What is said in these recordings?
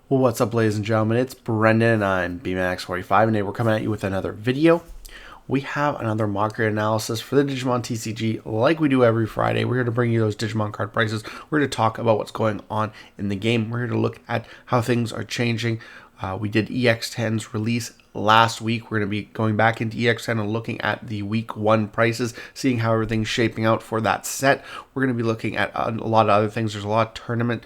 Well, what's up, ladies and gentlemen? It's Brendan, and I'm BMax45, and today we're coming at you with another video. We have another market analysis for the Digimon TCG, like we do every Friday. We're here to bring you those Digimon card prices. We're here to talk about what's going on in the game. We're here to look at how things are changing. We did EX10's release last week. We're going to be going back into EX10 and looking at the week 1 prices, seeing how everything's shaping out for that set. We're going to be looking at a lot of other things. There's a lot of tournament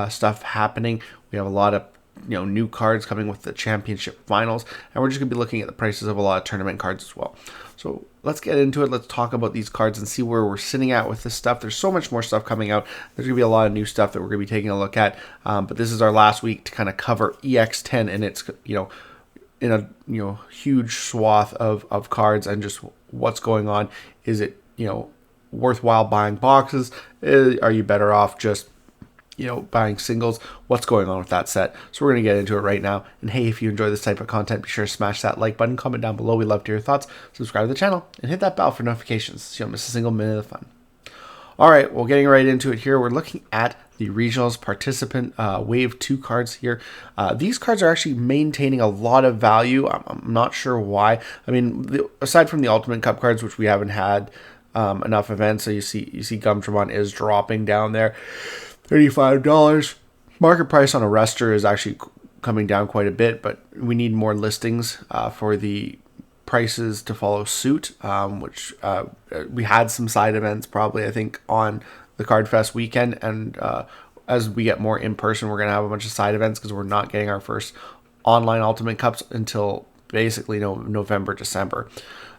stuff happening. We have a lot of new cards coming with the championship finals, and we're just going to be looking at the prices of a lot of tournament cards as well. So let's get into it. Let's talk about these cards and see where we're sitting at with this stuff. There's so much more stuff coming out. There's going to be a lot of new stuff that we're going to be taking a look at, but this is our last week to kind of cover EX10 and its in a huge swath of cards and just what's going on. Is it worthwhile buying boxes? Are you better off just buying singles? What's going on with that set? So we're going to get into it right now. And hey, if you enjoy this type of content, be sure to smash that like button, comment down below. We love to hear your thoughts. Subscribe to the channel and hit that bell for notifications so you don't miss a single minute of the fun. All right, well, getting right into it here, we're looking at the regionals participant wave 2 cards here. These cards are actually maintaining a lot of value. I'm not sure why. I mean, aside from the Ultimate Cup cards, which we haven't had enough events, so you see Gumdramon is dropping down there. $35. Market price on a Rester is actually coming down quite a bit, but we need more listings for the prices to follow suit, which we had some side events probably, I think, on the Card Fest weekend, and as we get more in person, we're going to have a bunch of side events because we're not getting our first online Ultimate Cups until basically November, December.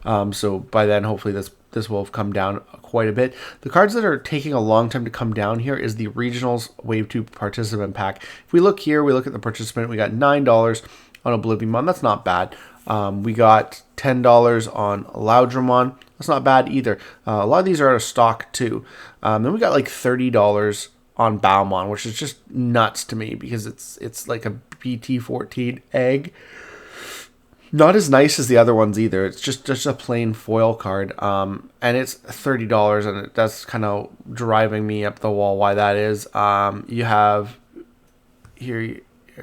So by then, hopefully this will have come down quite a bit. The cards that are taking a long time to come down here is the Regionals Wave 2 Participant Pack. If we look here, we look at the participant, we got $9 on Oblivionmon. That's not bad. We got $10 on Loudramon. That's not bad either. A lot of these are out of stock too. Then we got like $30 on Baumon, which is just nuts to me because it's like a BT14 egg. Not as nice as the other ones either. It's just a plain foil card, and it's $30, and that's kind of driving me up the wall why that is. You have here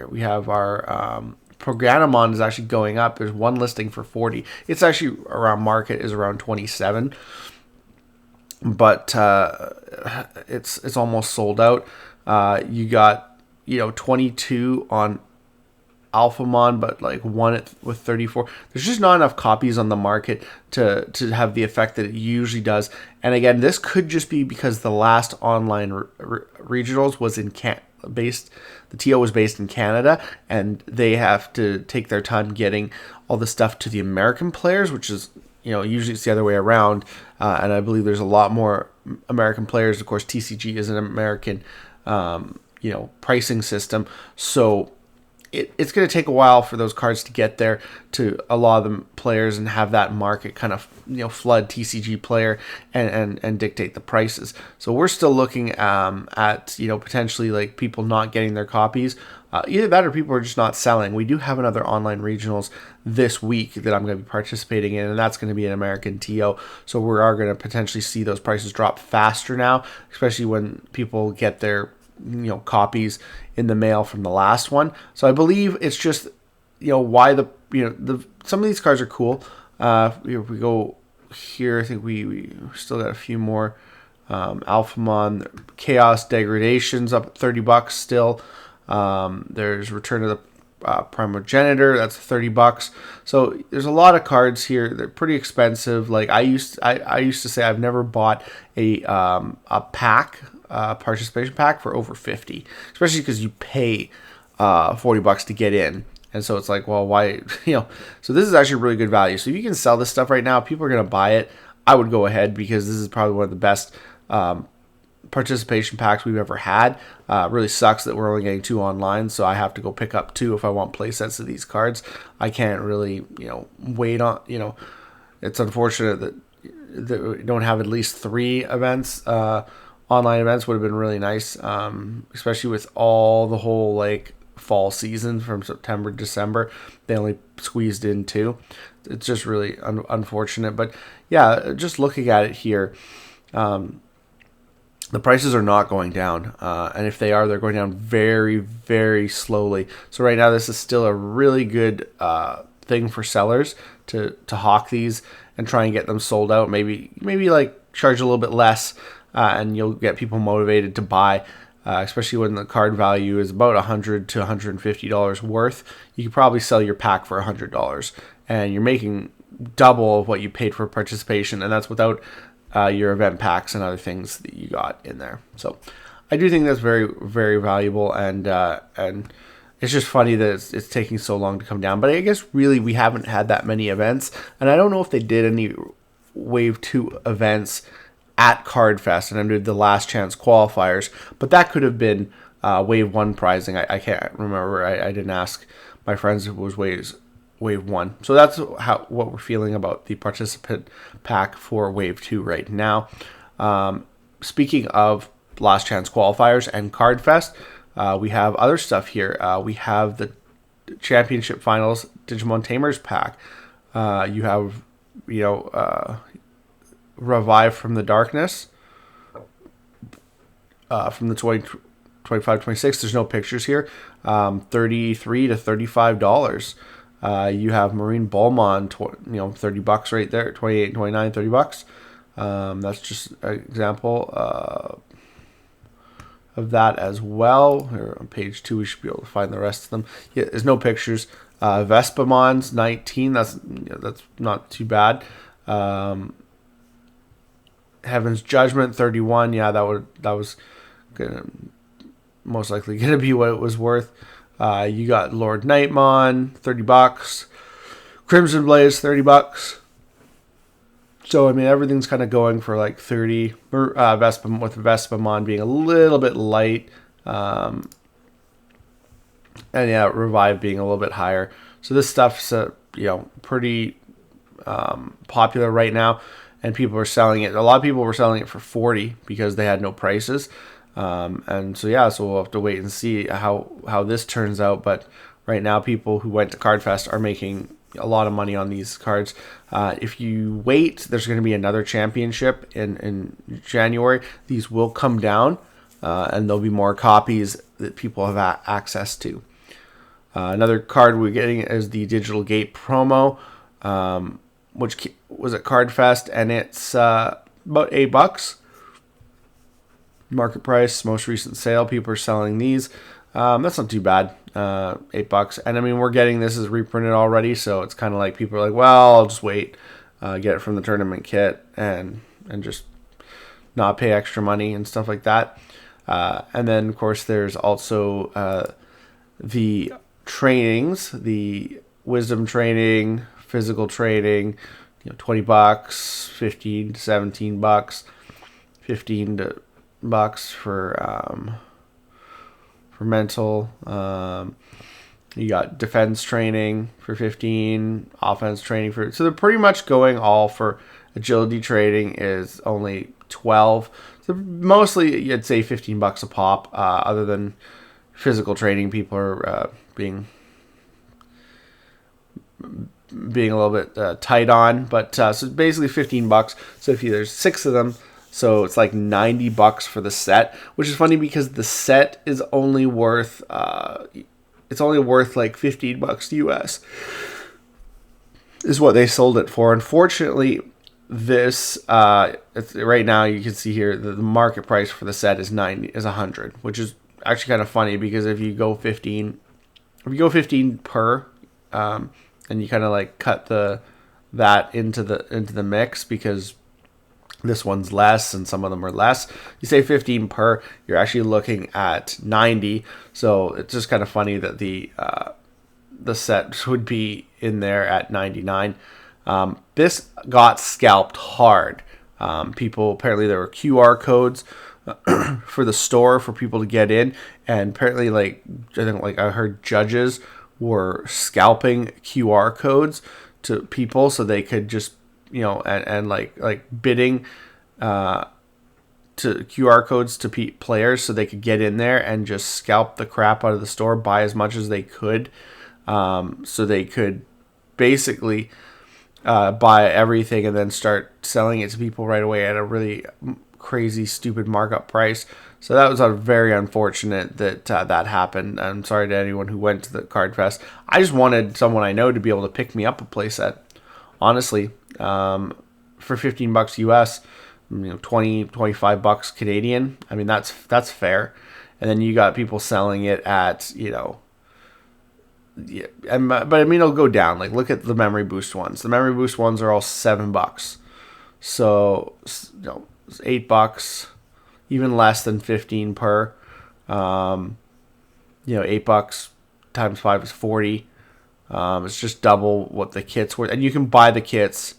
we have our Programmon is actually going up. There's one listing for 40. It's actually around market is around 27, but it's almost sold out. You got 22 on Alphamon, but like one with 34. There's just not enough copies on the market to have the effect that it usually does. And again, this could just be because the last online regionals was the TO was based in Canada, and they have to take their time getting all the stuff to the American players, which is usually it's the other way around. And I believe there's a lot more American players. Of course, TCG is an American pricing system, so it's going to take a while for those cards to get there to a lot of the players and have that market kind of flood TCG player and dictate the prices. So we're still looking at potentially like people not getting their copies. Either that or people are just not selling. We do have another online regionals this week that I'm going to be participating in, and that's going to be an American TO. So we are going to potentially see those prices drop faster now, especially when people get their copies in the mail from the last one. So I believe it's just why some of these cards are cool. If we go here, I think we still got a few more. Alphamon Chaos Degradations up at $30 still. There's Return of the Primogenitor, that's $30. So there's a lot of cards here. They're pretty expensive. Like I used to say, I've never bought a pack. Participation pack for over 50, especially because you pay $40 to get in, and so it's like, well, why so this is actually really good value. So if you can sell this stuff right now, people are going to buy it. I would go ahead because this is probably one of the best participation packs we've ever had. Really sucks that we're only getting 2 online, so I have to go pick up 2 if I want play sets of these cards. I can't really wait on it's unfortunate that we don't have at least 3 events. Online events would have been really nice, especially with all the whole like fall season from September to December. They only squeezed in 2. It's just really unfortunate. But yeah, just looking at it here, the prices are not going down, and if they are, they're going down very, very slowly. So right now, this is still a really good thing for sellers to hawk these and try and get them sold out. Maybe like charge a little bit less, and you'll get people motivated to buy. Especially when the card value is about $100 to $150 worth, you could probably sell your pack for $100, and you're making double of what you paid for participation, and that's without your event packs and other things that you got in there. So I do think that's very, very valuable, and it's just funny that it's taking so long to come down. But I guess really we haven't had that many events, and I don't know if they did any Wave 2 events at Cardfest and under the last chance qualifiers, but that could have been Wave 1 prizing. I can't remember. I didn't ask my friends if it was Wave 1. So that's what we're feeling about the participant pack for Wave 2 right now. Speaking of last chance qualifiers and Cardfest, we have other stuff here. We have the championship finals Digimon Tamers Pack. You have, Revive from the Darkness from the 25-26. There's no pictures here. $33 to $35. You have Marine Bulmon, $30 right there. 28, 29, $30. That's just an example of that as well. Here on page 2, we should be able to find the rest of them. Yeah, there's no pictures. Vespimon's 19. That's not too bad. Heaven's Judgment 31. Yeah, that was most likely gonna be what it was worth. You got Lord Nightmon, $30. Crimson Blaze, $30. So I mean, everything's kind of going for like 30. Vespa, with Vespamon being a little bit light, and yeah, Revive being a little bit higher. So this stuff's pretty popular right now, and people are selling it. A lot of people were selling it for 40 because they had no prices. And so we'll have to wait and see how this turns out. But right now, people who went to Cardfest are making a lot of money on these cards. If you wait, there's going to be another championship in January. These will come down, and there'll be more copies that people have access to. Another card we're getting is the Digital Gate promo, which was at Cardfest, and it's about $8. Market price, most recent sale, people are selling these. That's not too bad. $8, and I mean, we're getting this as reprinted already, so it's kind of like people are like, well, I'll just wait, get it from the tournament kit, and just not pay extra money and stuff like that. And then of course there's also the trainings, the wisdom training, physical training, $20, 15 to $17, 15 to bucks for mental. You got defense training for 15, offense training for, so they're pretty much going all for. Agility training is only 12. So mostly you'd say $15 a pop. Other than physical training, people are being a little bit tight on, but so basically $15. So if there's 6 of them, so it's like $90 for the set, which is funny because the set is only worth like $15 US is what they sold it for. Unfortunately, this right now you can see here the market price for the set is $100, which is actually kind of funny because if you go 15 per, and you kind of like cut that into the mix because this one's less and some of them are less. You say 15 per, you're actually looking at 90. So it's just kind of funny that the set would be in there at 99. This got scalped hard. People, apparently there were QR codes for the store for people to get in, and apparently I heard judges were scalping QR codes to people so they could just and bidding to QR codes to players so they could get in there and just scalp the crap out of the store, buy as much as they could, so they could basically buy everything and then start selling it to people right away at a really crazy stupid markup price. So that was very unfortunate that that happened. I'm sorry to anyone who went to the Card Fest. I just wanted someone I know to be able to pick me up a playset. Honestly, for $15 US, 20, 25 bucks Canadian. I mean, that's fair. And then you got people selling it at, yeah, but I mean, it'll go down. Like, look at the Memory Boost ones. The Memory Boost ones are all $7. So, $8, even less than 15 per. $8 times 5 is 40. It's just double what the kit's worth, and you can buy the kits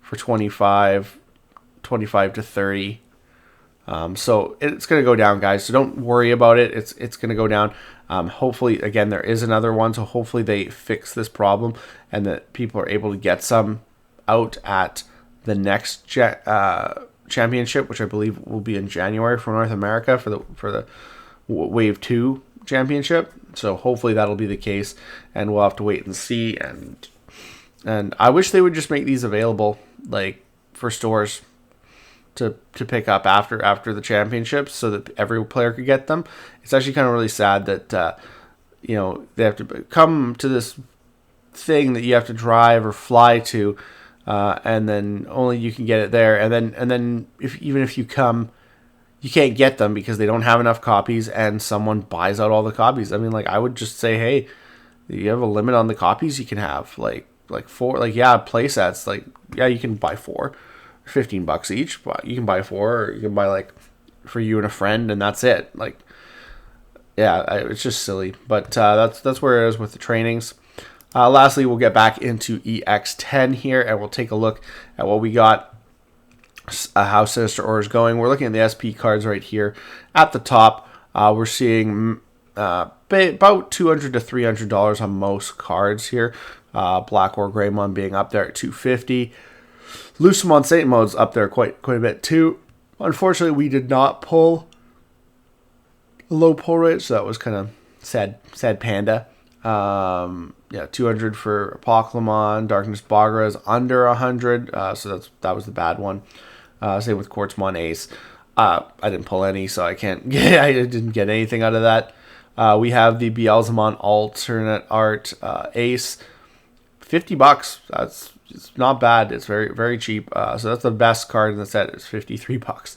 for 25 to 30. So it's going to go down, guys. So don't worry about it. It's going to go down. Hopefully, again, there is another one. So hopefully they fix this problem and that people are able to get some out at the next championship, which I believe will be in January for North America for the Wave 2 championship. So hopefully that'll be the case, and we'll have to wait and see. And I wish they would just make these available, like, for stores to pick up after the championships, so that every player could get them. It's actually kind of really sad that they have to come to this thing that you have to drive or fly to, and then only you can get it there. And then even if you come, you can't get them because they don't have enough copies, and someone buys out all the copies. I mean, like, I would just say, hey, you have a limit on the copies you can have, like 4, play sets. Like, yeah, you can buy 4, $15 each, but you can buy 4, or you can buy, like, for you and a friend, and that's it. Like, yeah, it's just silly. But that's where it is with the trainings. Lastly, we'll get back into EX10 here, and we'll take a look at what we got, how Sinister Aura is going. We're looking at the SP cards right here at the top. We're seeing about $200 to $300 on most cards here. Black or Greymon being up there at $250. Lucemon Saint Mode's up there quite a bit too. Unfortunately, we did not pull a low pull rate, so that was kind of sad panda. 200 for Pokemon. Darkness Bagra is under 100, so that was the bad one. Same with Quartzmon Ace. I didn't pull any, so I can't get. I didn't get anything out of that. We have the Beelzemon alternate art Ace, $50. It's not bad. It's very, very cheap. So that's the best card in the set. It's $53.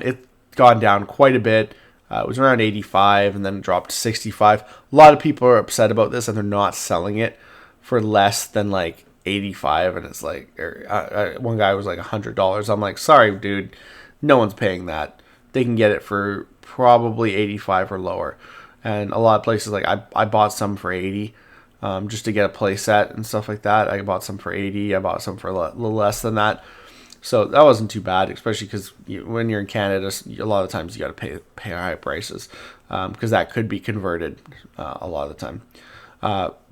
It's gone down quite a bit. It was around 85 and then dropped to 65. A lot of people are upset about this, and they're not selling it for less than like 85. And it's like, one guy was like $100. I'm like, sorry, dude, no one's paying that. They can get it for probably 85 or lower. And a lot of places, like, I bought some for 80. Just to get a play set and stuff like that. I bought some for 80. I bought some for a little less than that. So that wasn't too bad, especially because when you're in Canada, a lot of times you got to pay high prices, because that could be converted a lot of the time.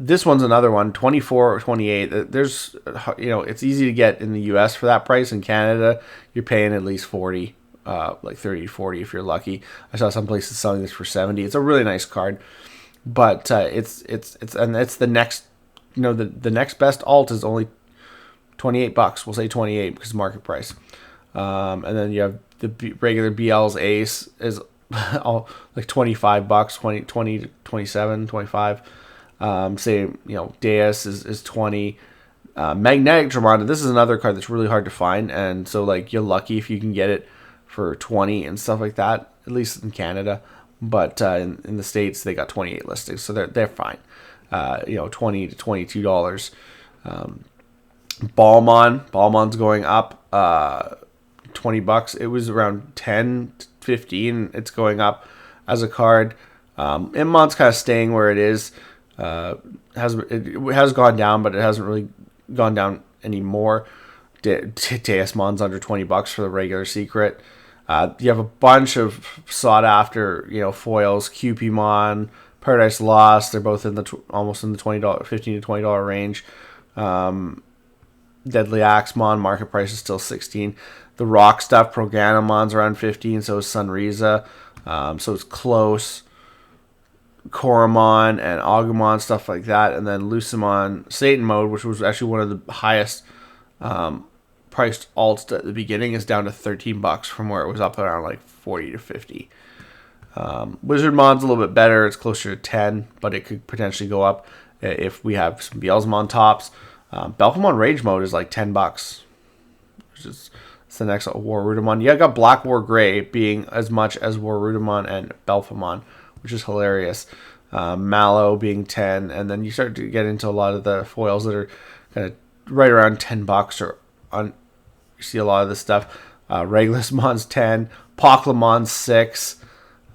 This one's another one, 24 or 28. There's, it's easy to get in the US for that price. In Canada, you're paying at least 40, like 30 to 40 if you're lucky. I saw some places selling this for 70. It's a really nice card. But it's the next, the next best alt is only $28. We'll say 28 because market price. And then you have the regular BL's Ace is all like $25, 20 to 27, 25. Deus is 20. Magnetic Dramon, this is another card that's really hard to find, and so, like, you're lucky if you can get it for 20 and stuff like that, at least in Canada. But in the States, they got 28 listings, so they're fine. $20 to $22. Balmon's going up $20. It was around 10 to 15. It's going up as a card. Immon's kind of staying where it is. It has gone down, but it hasn't really gone down anymore. Deusmon's under $20 for the regular secret. You have a bunch of sought after, foils. Cupimon, Paradise Lost. They're both in almost in the $15 to $20 range. Deadly Axemon, market price is still 16. The rock stuff, Proganamon's around 15. So is Sunriza. So it's close. Koromon and Agumon, stuff like that. And then Lucemon Satan Mode, which was actually one of the highest priced alts at the beginning is down to $13 from where it was up around like 40 to 50. Wizardmon's a little bit better. It's closer to 10, but it could potentially go up if we have some Beelzemon tops. Belphemon Rage Mode is like $10, which is it's the next War Rudimon. Yeah, I got Black War Gray being as much as War Rudimon and Belphemon, which is hilarious. Mallow being 10, and then you start to get into a lot of the foils that are kind of right around $10 or on. You see a lot of this stuff. Regulusmon's 10, Poklemon's 6.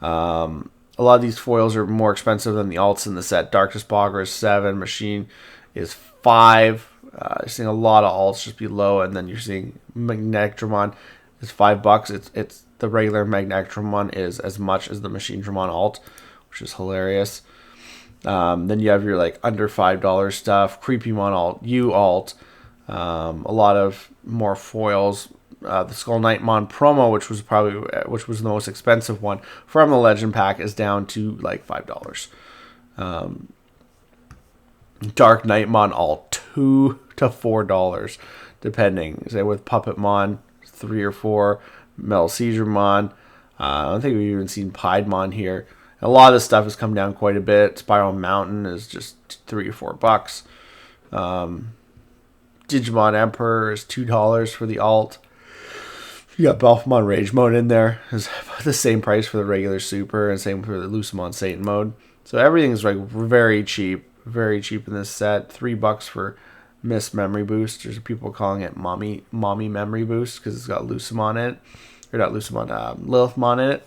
A lot of these foils are more expensive than the alts in the set. Darkness Bogger is 7, Machine is 5. You're seeing a lot of alts just below, and then you're seeing Magnectramon is $5. It's the regular Magnectramon is as much as the Machine Dramon alt, which is hilarious. Then you have your like under $5 stuff, Creepymon alt, U alt, a lot of more foils. The Skull Knightmon promo, which was the most expensive one from the Legend Pack, is down to like $5. Dark Knightmon alt $2 to $4, depending. Say with Puppetmon 3 or 4, Metal Seizuremon. I don't think we've even seen Piedmon here. A lot of this stuff has come down quite a bit. Spiral Mountain is just $3 or $4. Digimon Emperor is $2 for the alt. You got Belphemon Rage Mode in there. It's the same price for the regular Super, and same for the Lucemon Satan Mode. So everything's like very cheap in this set. $3 for Miss Memory Boost. There's people calling it Mommy Memory Boost because it's got Lucemon in it. Or not Lucemon, Lilithmon in it.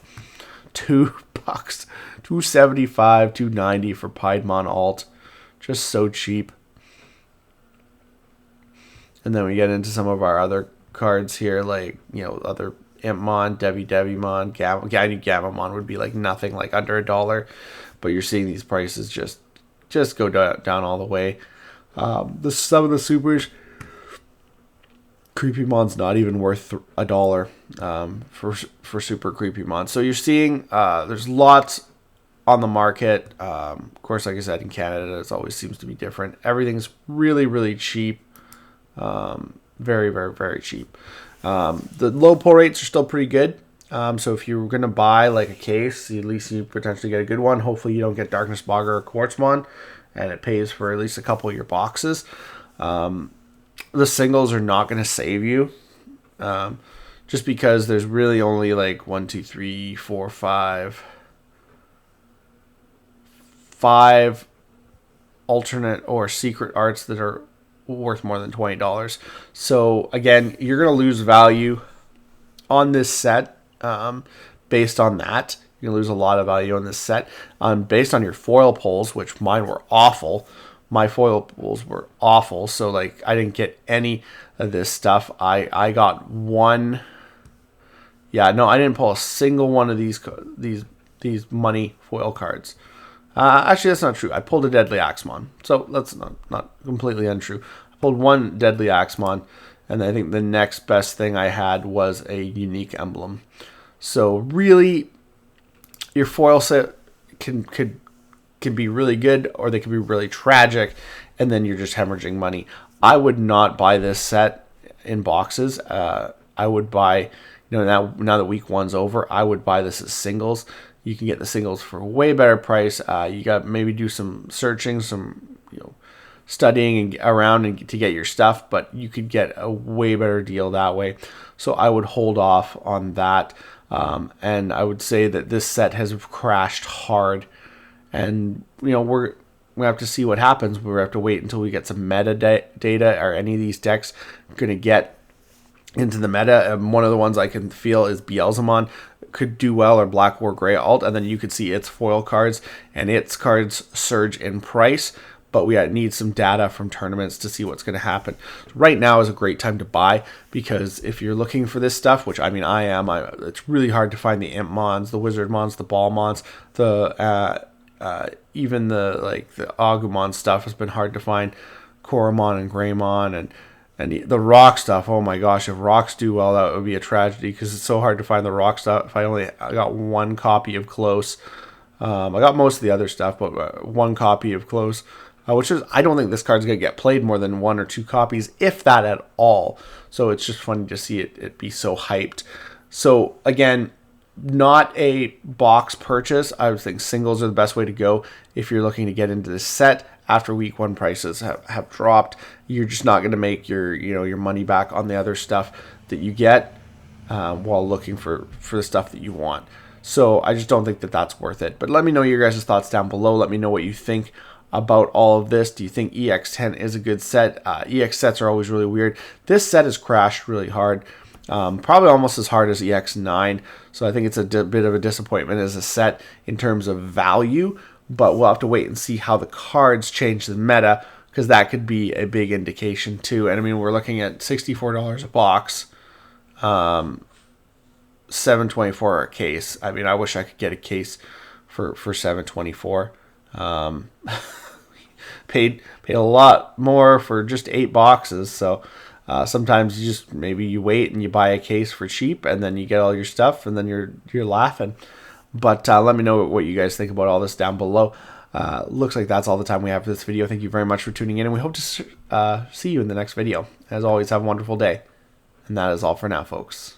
$2, $2.75, $2.90 for Piedmon alt. Just so cheap. And then we get into some of our other cards here, like, you know, other Impmon, Devimon, Gammamon would be like nothing, like under $1. But you're seeing these prices just go down all the way. Some of the supers, Creepymon's not even worth $1 for Super Creepymon. So you're seeing there's lots on the market. Of course, like I said, in Canada, it always seems to be different. Everything's really, really cheap. Very, very, very cheap. The low pull rates are still pretty good. So if you're going to buy like a case, at least you potentially get a good one. Hopefully you don't get Darkness Bogger or Quartzmon, and it pays for at least a couple of your boxes. The singles are not going to save you. Just because there's really only like 5 alternate or secret arts that are worth more than $20. So again, you're going to lose value on this set based on that. You're going to lose a lot of value on this set based on your foil pulls, which mine were awful. My foil pulls were awful. So like I didn't get any of this stuff. I got one. Yeah, no, I didn't pull a single one of these money foil cards. Actually, that's not true. I pulled a Deadly Axemon, so that's not completely untrue. I pulled one Deadly Axemon, and I think the next best thing I had was a unique emblem. So really, your foil set can be really good, or they can be really tragic, and then you're just hemorrhaging money. I would not buy this set in boxes. I would buy, now that week one's over, I would buy this as singles. You can get the singles for a way better price. You got maybe do some searching, some studying around to get your stuff, but you could get a way better deal that way. So I would hold off on that. And I would say that this set has crashed hard, and we have to see what happens. We have to wait until we get some meta data. Are any of these decks going to get into the meta? And one of the ones I can feel is Beelzemon could do well, or Black War Gray alt, and then you could see its foil cards and its cards surge in price. But we need some data from tournaments to see what's going to happen. Right now is a great time to buy, because if you're looking for this stuff, which I mean I am, it's really hard to find the Impmons, the Wizardmons, the Ballmons, even the Agumon stuff has been hard to find. Koromon and Greymon and the rock stuff. Oh my gosh, if rocks do well, that would be a tragedy, because it's so hard to find the rock stuff. I got one copy of Close. I got most of the other stuff, but one copy of Close. which is, I don't think this card's going to get played more than 1 or 2 copies, if that at all. So it's just funny to see it be so hyped. So again, not a box purchase. I would think singles are the best way to go if you're looking to get into this set. After week 1 prices have dropped, you're just not going to make your money back on the other stuff that you get while looking for the stuff that you want. So I just don't think that that's worth it. But let me know your guys' thoughts down below. Let me know what you think about all of this. Do you think EX10 is a good set? EX sets are always really weird. This set has crashed really hard. Probably almost as hard as EX9. So I think it's a bit of a disappointment as a set in terms of value. But we'll have to wait and see how the cards change the meta, because that could be a big indication too. And I mean, we're looking at $64 a box, $7.24 a case. I mean, I wish I could get a case for $7.24. Paid a lot more for just 8 boxes. So sometimes you just, maybe you wait and you buy a case for cheap, and then you get all your stuff, and then you're laughing. But let me know what you guys think about all this down below. Looks like that's all the time we have for this video. Thank you very much for tuning in, and we hope to see you in the next video. As always, have a wonderful day. And that is all for now, folks.